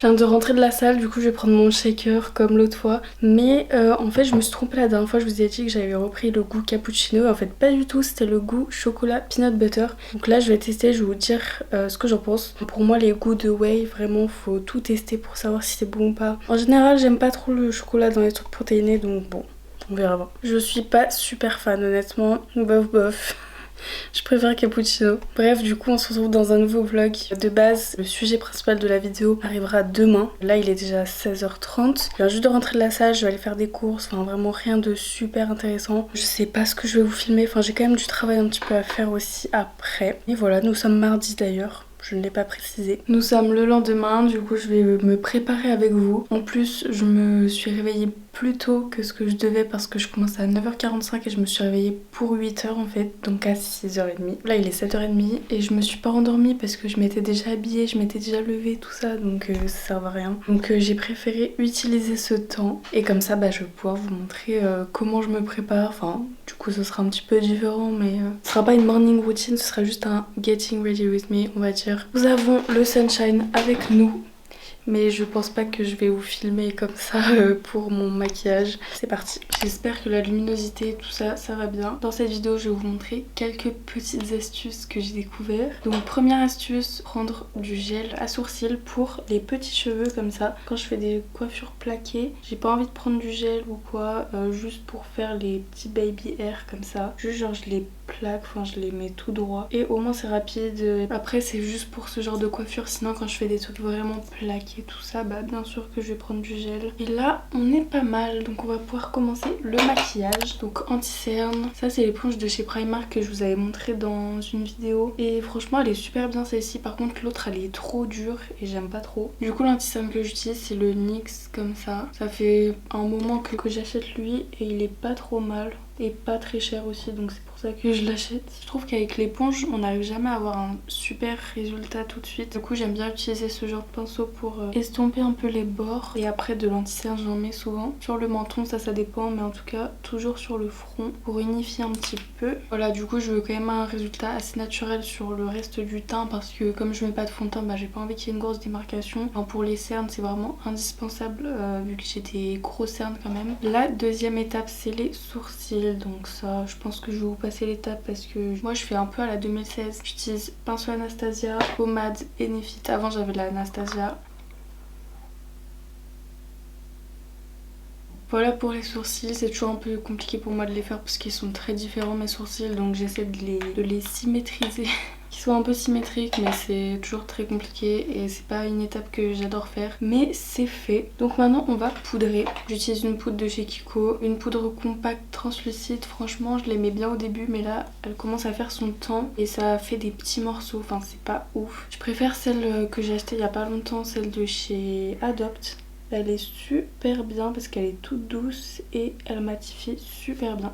Je viens de rentrer de la salle, du coup je vais prendre mon shaker comme l'autre fois. Mais en fait je me suis trompée la dernière fois, je vous ai dit que j'avais repris le goût cappuccino. En fait pas du tout, c'était le goût chocolat peanut butter. Donc là je vais tester, je vais vous dire ce que j'en pense. Pour moi les goûts de whey, vraiment faut tout tester pour savoir si c'est bon ou pas. En général j'aime pas trop le chocolat dans les trucs protéinés, donc bon, on verra. Je suis pas super fan honnêtement, bof bof. Je préfère cappuccino. Bref, du coup, on se retrouve dans un nouveau vlog. De base, le sujet principal de la vidéo arrivera demain. Là, il est déjà 16h30. Je viens juste de rentrer de la salle, je vais aller faire des courses. Enfin, vraiment rien de super intéressant. Je sais pas ce que je vais vous filmer. Enfin, j'ai quand même du travail un petit peu à faire aussi après. Et voilà, nous sommes mardi d'ailleurs. Je ne l'ai pas précisé. Nous sommes le lendemain, du coup je vais me préparer avec vous. En plus, je me suis réveillée plus tôt que ce que je devais parce que je commence à 9h45 et je me suis réveillée pour 8h en fait, donc à 6h30. Là il est 7h30 et je me suis pas rendormie parce que je m'étais déjà habillée, je m'étais déjà levée, tout ça, donc ça sert à rien. Donc j'ai préféré utiliser ce temps et comme ça je vais pouvoir vous montrer comment je me prépare. Enfin, du coup ce sera un petit peu différent, mais ce sera pas une morning routine, ce sera juste un getting ready with me, on va dire. Nous avons le sunshine avec nous. Mais je pense pas que je vais vous filmer comme ça pour mon maquillage. C'est parti. J'espère que la luminosité, tout ça, ça va bien. Dans cette vidéo, je vais vous montrer quelques petites astuces que j'ai découvertes. Donc première astuce, prendre du gel à sourcils pour les petits cheveux comme ça. Quand je fais des coiffures plaquées, j'ai pas envie de prendre du gel ou quoi, juste pour faire les petits baby hair comme ça. Juste genre je les plaque, enfin je les mets tout droit. Et au moins c'est rapide. Après c'est juste pour ce genre de coiffure, sinon quand je fais des trucs vraiment plaqués et tout ça, bien sûr que je vais prendre du gel. Et là on est pas mal, donc on va pouvoir commencer le maquillage. Donc anti-cerne, ça c'est l'éponge de chez Primark que je vous avais montré dans une vidéo et franchement elle est super bien celle-ci. Par contre l'autre elle est trop dure et j'aime pas trop. Du coup l'anti-cerne que j'utilise c'est le NYX comme ça. Ça fait un moment que j'achète lui et il est pas trop mal et pas très cher aussi, donc c'est pour ça que je l'achète. Je trouve qu'avec l'éponge on n'arrive jamais à avoir un super résultat tout de suite. Du coup j'aime bien utiliser ce genre de pinceau pour estomper un peu les bords. Et après de l'anti-cerne j'en mets souvent sur le menton, ça dépend, mais en tout cas toujours sur le front pour unifier un petit peu. Voilà, du coup je veux quand même un résultat assez naturel sur le reste du teint parce que comme je mets pas de fond de teint, j'ai pas envie qu'il y ait une grosse démarcation. Enfin, pour les cernes c'est vraiment indispensable vu que j'ai des gros cernes quand même. La deuxième étape c'est les sourcils. Donc ça je pense que je vais vous passer l'étape parce que moi je fais un peu à la 2016. J'utilise pinceau Anastasia, pommade et Benefit. Avant j'avais la Anastasia. Voilà pour les sourcils, c'est toujours un peu compliqué pour moi de les faire parce qu'ils sont très différents mes sourcils, donc j'essaie de les symétriser. Qu'ils soient un peu symétriques, mais c'est toujours très compliqué et c'est pas une étape que j'adore faire, mais c'est fait. Donc maintenant on va poudrer. J'utilise une poudre de chez Kiko, une poudre compacte translucide. Franchement je l'aimais bien au début, mais là elle commence à faire son temps et ça fait des petits morceaux, enfin c'est pas ouf. Je préfère celle que j'ai achetée il y a pas longtemps, celle de chez Adopt. Elle est super bien parce qu'elle est toute douce et elle matifie super bien.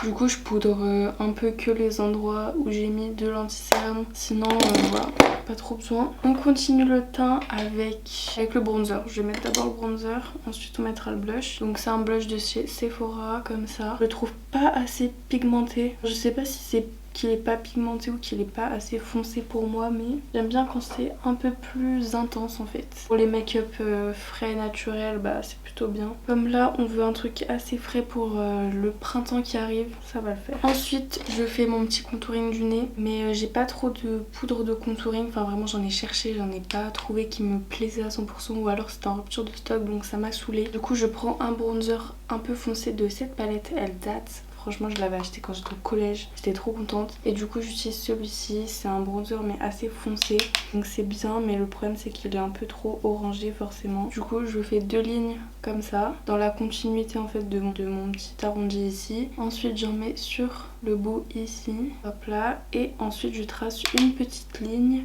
Du coup je poudre un peu que les endroits où j'ai mis de l'anti-cerne. Sinon voilà, pas trop besoin. On continue le teint avec le bronzer. Je vais mettre d'abord le bronzer, ensuite on mettra le blush. Donc c'est un blush de chez Sephora comme ça. Je le trouve pas assez pigmenté. Je sais pas si c'est qu'il est pas pigmenté ou qu'il est pas assez foncé pour moi, mais j'aime bien quand c'est un peu plus intense en fait. Pour les make-up frais naturels, c'est plutôt bien. Comme là on veut un truc assez frais pour le printemps qui arrive, ça va le faire. Ensuite je fais mon petit contouring du nez, mais j'ai pas trop de poudre de contouring, enfin vraiment j'en ai cherché, j'en ai pas trouvé qui me plaisait à 100% ou alors c'était en rupture de stock, donc ça m'a saoulée. Du coup je prends un bronzer un peu foncé de cette palette, elle date. Franchement je l'avais acheté quand j'étais au collège, j'étais trop contente. Et du coup j'utilise celui-ci, c'est un bronzer mais assez foncé. Donc c'est bien, mais le problème c'est qu'il est un peu trop orangé forcément. Du coup je fais deux lignes comme ça, dans la continuité en fait de mon petit arrondi ici. Ensuite j'en mets sur le bout ici, hop là. Et ensuite je trace une petite ligne.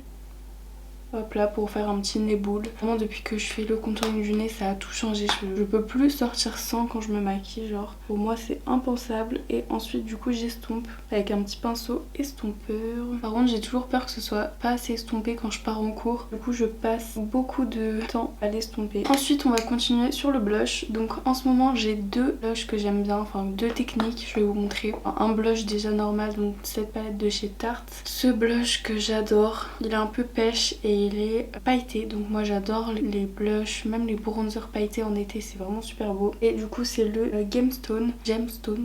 Hop là, pour faire un petit nez boule. Vraiment depuis que je fais le contouring du nez ça a tout changé. Je peux plus sortir sans quand je me maquille, genre pour moi c'est impensable. Et ensuite du coup j'estompe avec un petit pinceau estompeur. Par contre j'ai toujours peur que ce soit pas assez estompé quand je pars en cours. Du coup je passe beaucoup de temps à l'estomper. Ensuite on va continuer sur le blush. Donc en ce moment j'ai deux blushs que j'aime bien, enfin deux techniques, je vais vous montrer. Un blush déjà normal, donc cette palette de chez Tarte. Ce blush que j'adore, il est un peu pêche et et il est pailleté. Donc moi j'adore les blushs, même les bronzers pailletés en été, c'est vraiment super beau. Et du coup c'est le Gemstone,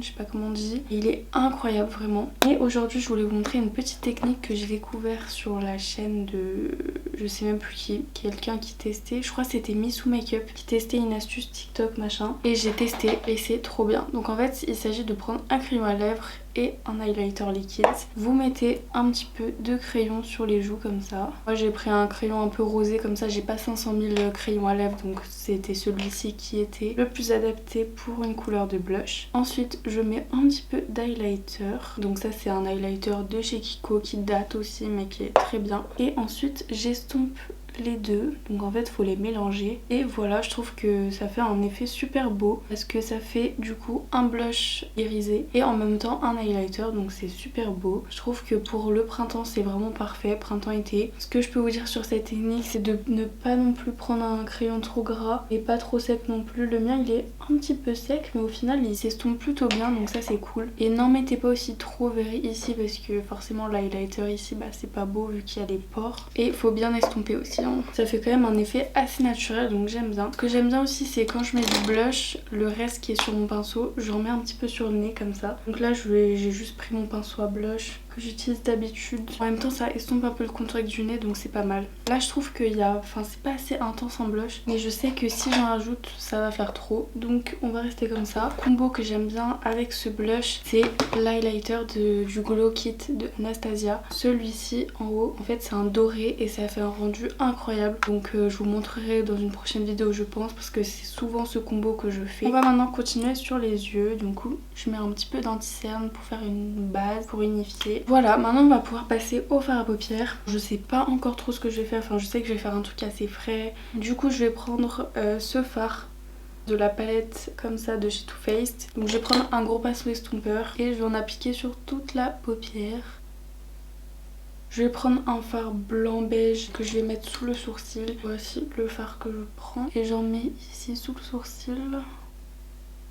je sais pas comment on dit. Il est incroyable vraiment. Et aujourd'hui je voulais vous montrer une petite technique que j'ai découvert sur la chaîne de... je sais même plus qui, quelqu'un qui testait, je crois que c'était Missou Makeup qui testait une astuce TikTok machin. Et j'ai testé et c'est trop bien. Donc en fait il s'agit de prendre un crayon à lèvres et un highlighter liquide. Vous mettez un petit peu de crayon sur les joues comme ça. Moi j'ai pris un crayon un peu rosé comme ça, j'ai pas 500 000 crayons à lèvres donc c'était celui-ci qui était le plus adapté pour une couleur de blush. Ensuite je mets un petit peu d'highlighter, donc ça c'est un highlighter de chez Kiko qui date aussi mais qui est très bien. Et ensuite j'estompe les deux, donc en fait faut les mélanger et voilà, je trouve que ça fait un effet super beau parce que ça fait du coup un blush irisé et en même temps un highlighter, donc c'est super beau. Je trouve que pour le printemps c'est vraiment parfait, printemps-été. Ce que je peux vous dire sur cette technique c'est de ne pas non plus prendre un crayon trop gras et pas trop sec non plus. Le mien il est un petit peu sec mais au final il s'estompe plutôt bien, donc ça c'est cool. Et n'en mettez pas aussi trop vers ici parce que forcément l'highlighter ici bah c'est pas beau vu qu'il y a les pores, et il faut bien estomper aussi. Ça fait quand même un effet assez naturel, donc j'aime bien. Ce que j'aime bien aussi c'est quand je mets du blush, le reste qui est sur mon pinceau, je remets un petit peu sur le nez comme ça. Donc là j'ai juste pris mon pinceau à blush que j'utilise d'habitude. En même temps ça estompe un peu le contour du nez, donc c'est pas mal. Là je trouve qu'il y a... enfin c'est pas assez intense en blush, mais je sais que si j'en rajoute ça va faire trop, donc on va rester comme ça. Le combo que j'aime bien avec ce blush c'est l'highlighter du Glow Kit de Anastasia. Celui-ci en haut en fait c'est un doré et ça fait un rendu incroyable, donc je vous montrerai dans une prochaine vidéo je pense, parce que c'est souvent ce combo que je fais. On va maintenant continuer sur les yeux, du coup je mets un petit peu d'anti-cerne pour faire une base, pour unifier. Voilà, maintenant on va pouvoir passer au fard à paupières. Je sais pas encore trop ce que je vais faire, enfin je sais que je vais faire un truc assez frais. Du coup je vais prendre ce fard de la palette comme ça de chez Too Faced. Donc je vais prendre un gros pinceau estompeur et je vais en appliquer sur toute la paupière. Je vais prendre un fard blanc beige que je vais mettre sous le sourcil. Voici le fard que je prends et j'en mets ici sous le sourcil.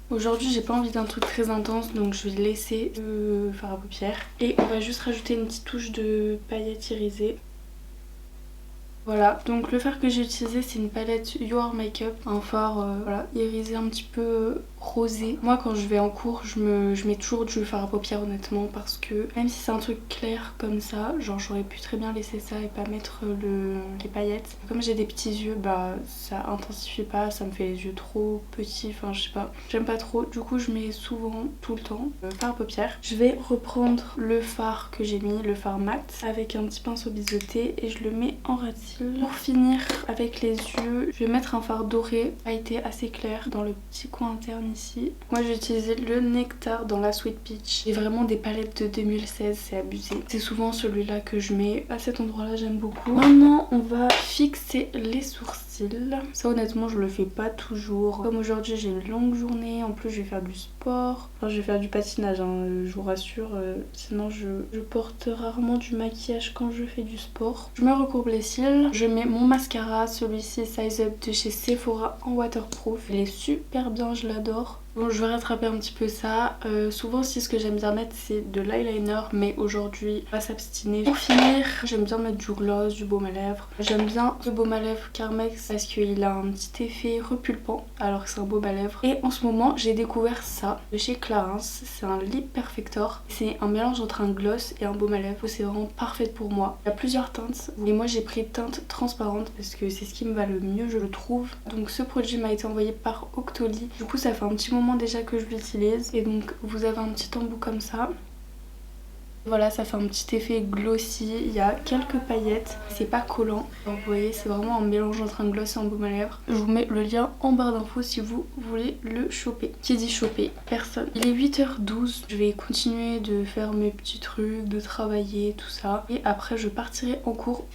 Aujourd'hui j'ai pas envie d'un truc très intense, donc je vais laisser le fard à paupières. Et on va juste rajouter une petite touche de paillettes irisées. Voilà, donc le fard que j'ai utilisé c'est une palette Your Makeup, un fard voilà, irisé un petit peu rosé. Moi quand je vais en cours je mets toujours du fard à paupières honnêtement, parce que même si c'est un truc clair comme ça, genre j'aurais pu très bien laisser ça et pas mettre les paillettes. Comme j'ai des petits yeux bah ça intensifie pas, ça me fait les yeux trop petits, enfin je sais pas, j'aime pas trop. Du coup je mets souvent tout le temps le fard à paupières. Je vais reprendre le fard que j'ai mis, le fard mat, avec un petit pinceau biseauté et je le mets en ratil. Pour finir avec les yeux, je vais mettre un fard doré pailleté assez clair dans le petit coin interne ici. Moi j'ai utilisé le Nectar dans la Sweet Peach. J'ai vraiment des palettes de 2016, c'est abusé. C'est souvent celui-là que je mets. À cet endroit-là j'aime beaucoup. Maintenant on va fixer les sourcils. Ça honnêtement je le fais pas toujours. Comme aujourd'hui j'ai une longue journée, en plus je vais faire du sport. Enfin je vais faire du patinage hein, je vous rassure. Sinon je porte rarement du maquillage quand je fais du sport. Je me recourbe les cils. Je mets mon mascara, celui-ci Size Up de chez Sephora en waterproof. Il est super bien, je l'adore. Bon je vais rattraper un petit peu ça. Souvent aussi ce que j'aime bien mettre c'est de l'eyeliner, mais aujourd'hui on va s'abstiner. Pour finir j'aime bien mettre du gloss, du baume à lèvres. J'aime bien le baume à lèvres Carmex parce qu'il a un petit effet repulpant alors que c'est un baume à lèvres. Et en ce moment j'ai découvert ça de chez Clarins, c'est un lip perfector. C'est un mélange entre un gloss et un baume à lèvres, c'est vraiment parfait pour moi. Il y a plusieurs teintes et moi j'ai pris teinte transparente parce que c'est ce qui me va le mieux je le trouve. Donc ce produit m'a été envoyé par Octoly, du coup ça fait un petit moment déjà que je l'utilise et donc vous avez un petit embout comme ça. Voilà, ça fait un petit effet glossy, il y a quelques paillettes, c'est pas collant. Donc vous voyez, c'est vraiment un mélange entre un gloss et un baume à lèvres. Je vous mets le lien en barre d'infos si vous voulez le choper. Qui dit choper? Personne. Il est 8h12, je vais continuer de faire mes petits trucs, de travailler, tout ça. Et après je partirai en cours.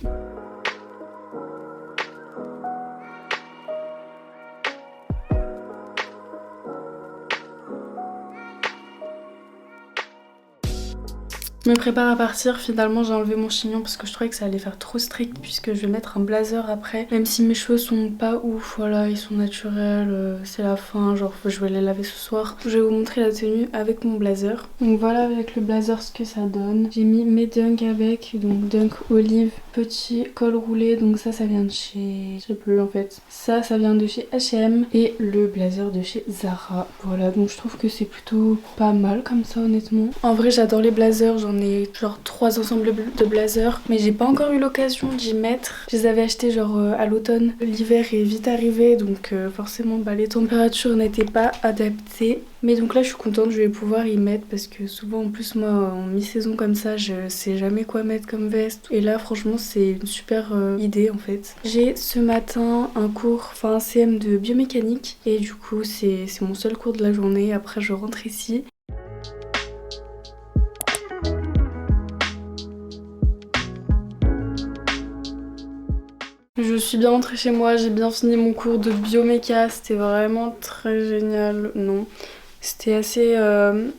Je me prépare à partir, finalement j'ai enlevé mon chignon parce que je trouvais que ça allait faire trop strict puisque je vais mettre un blazer après. Même si mes cheveux sont pas ouf, voilà, ils sont naturels, c'est la fin, genre je vais les laver ce soir. Je vais vous montrer la tenue avec mon blazer. Donc voilà avec le blazer ce que ça donne. J'ai mis mes dunks avec, donc dunk olive petit col roulé, donc ça vient de chez... je sais plus en fait. Ça vient de chez H&M et le blazer de chez Zara. Voilà, donc je trouve que c'est plutôt pas mal comme ça honnêtement. En vrai j'adore les blazers, j'en ai genre 3 ensembles de blazers, mais j'ai pas encore eu l'occasion d'y mettre. Je les avais achetés genre à l'automne. L'hiver est vite arrivé, donc forcément bah, les températures n'étaient pas adaptées. Mais donc là je suis contente, je vais pouvoir y mettre parce que souvent en plus moi en mi-saison comme ça je sais jamais quoi mettre comme veste. Et là franchement c'est une super idée en fait. J'ai ce matin un cours, enfin un CM de biomécanique et du coup c'est mon seul cours de la journée. Après je rentre ici. Je suis bien rentrée chez moi, j'ai bien fini mon cours de bioméca, c'était vraiment très génial. Non. C'était assez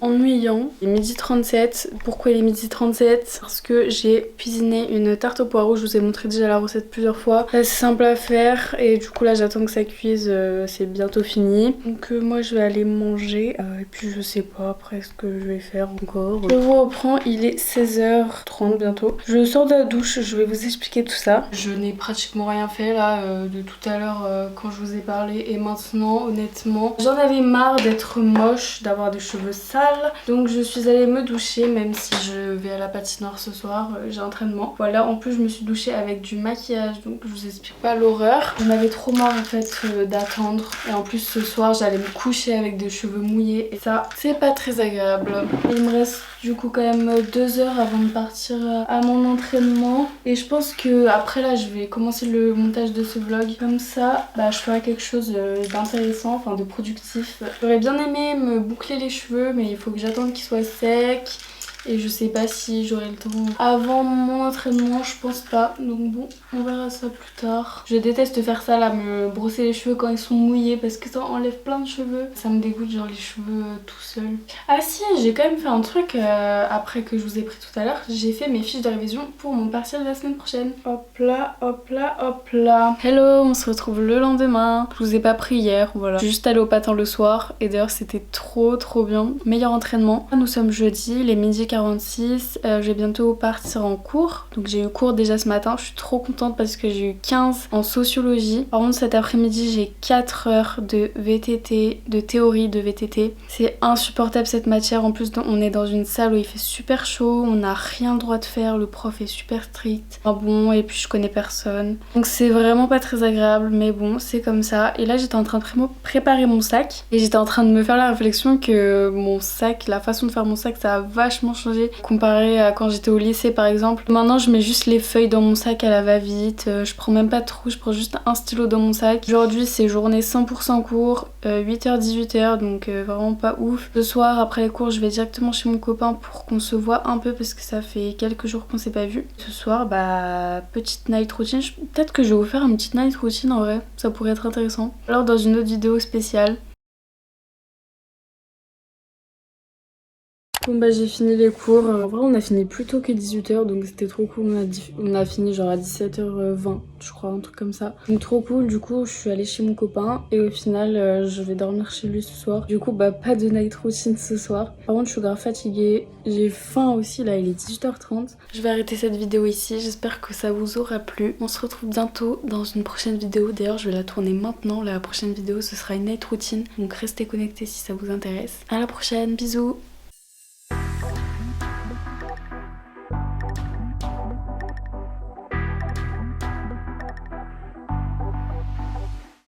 ennuyant. Il est midi 37. Pourquoi il est midi 37? Parce que j'ai cuisiné une tarte au poireau. Je vous ai montré déjà la recette plusieurs fois. C'est simple à faire et du coup là j'attends que ça cuise. C'est bientôt fini. Donc moi je vais aller manger. Et puis je sais pas après ce que je vais faire encore. Je vous reprends, il est 16h30 bientôt. Je sors de la douche, je vais vous expliquer tout ça. Je n'ai pratiquement rien fait là de tout à l'heure quand je vous ai parlé. Et maintenant honnêtement j'en avais marre d'être moche, d'avoir des cheveux sales, donc je suis allée me doucher même si je vais à la patinoire ce soir, j'ai entraînement. Voilà, en plus je me suis douchée avec du maquillage, donc je vous explique pas l'horreur. J'en avais trop marre en fait d'attendre et en plus ce soir j'allais me coucher avec des cheveux mouillés et ça c'est pas très agréable. Il me reste du coup quand même 2 heures avant de partir à mon entraînement et je pense que après là je vais commencer le montage de ce vlog, comme ça bah, je ferai quelque chose d'intéressant, enfin de productif. J'aurais bien aimé me boucler les cheveux mais il faut que j'attende qu'ils soient secs et je sais pas si j'aurai le temps avant mon entraînement, je pense pas, donc bon on verra ça plus tard. Je déteste faire ça là, me brosser les cheveux quand ils sont mouillés parce que ça enlève plein de cheveux, ça me dégoûte genre les cheveux tout seuls. Ah si, j'ai quand même fait un truc après que je vous ai pris tout à l'heure, j'ai fait mes fiches de révision pour mon partiel de la semaine prochaine. Hop là, hop là, hop là. Hello, on se retrouve le lendemain. Je vous ai pas pris hier, voilà. Je suis juste allée au patin le soir et d'ailleurs c'était trop bien. Meilleur entraînement. Nous sommes jeudi, il est midi 46, je vais bientôt partir en cours. Donc j'ai eu cours déjà ce matin, je suis trop contente parce que j'ai eu 15 en sociologie. Par contre cet après-midi j'ai 4 heures de VTT, de théorie de VTT. C'est insupportable cette matière, en plus on est dans une salle où il fait super chaud, on n'a rien le droit de faire, le prof est super strict. Enfin bon, et puis je connais personne. Donc c'est vraiment pas très agréable, mais bon c'est comme ça. Et là j'étais en train de préparer mon sac et j'étais en train de me faire la réflexion que mon sac, la façon de faire mon sac ça a vachement changé comparé à quand j'étais au lycée par exemple. Maintenant je mets juste les feuilles dans mon sac à la va-vite, je prends même pas de trou, je prends juste un stylo dans mon sac. Aujourd'hui c'est journée 100% cours, 8h 18h, donc vraiment pas ouf. Ce soir après les cours je vais directement chez mon copain pour qu'on se voit un peu parce que ça fait quelques jours qu'on s'est pas vu. Ce soir bah petite night routine, peut-être que je vais vous faire une petite night routine en vrai, ça pourrait être intéressant. Alors dans une autre vidéo spéciale. Bon bah j'ai fini les cours, en vrai on a fini plus tôt que 18h donc c'était trop cool, on a fini genre à 17h20 je crois, un truc comme ça. Donc trop cool, du coup je suis allée chez mon copain et au final je vais dormir chez lui ce soir. Du coup bah pas de night routine ce soir. Par contre je suis grave fatiguée, j'ai faim aussi là, il est 18h30. Je vais arrêter cette vidéo ici, j'espère que ça vous aura plu. On se retrouve bientôt dans une prochaine vidéo, d'ailleurs je vais la tourner maintenant, la prochaine vidéo ce sera une night routine. Donc restez connectés si ça vous intéresse. À la prochaine, bisous.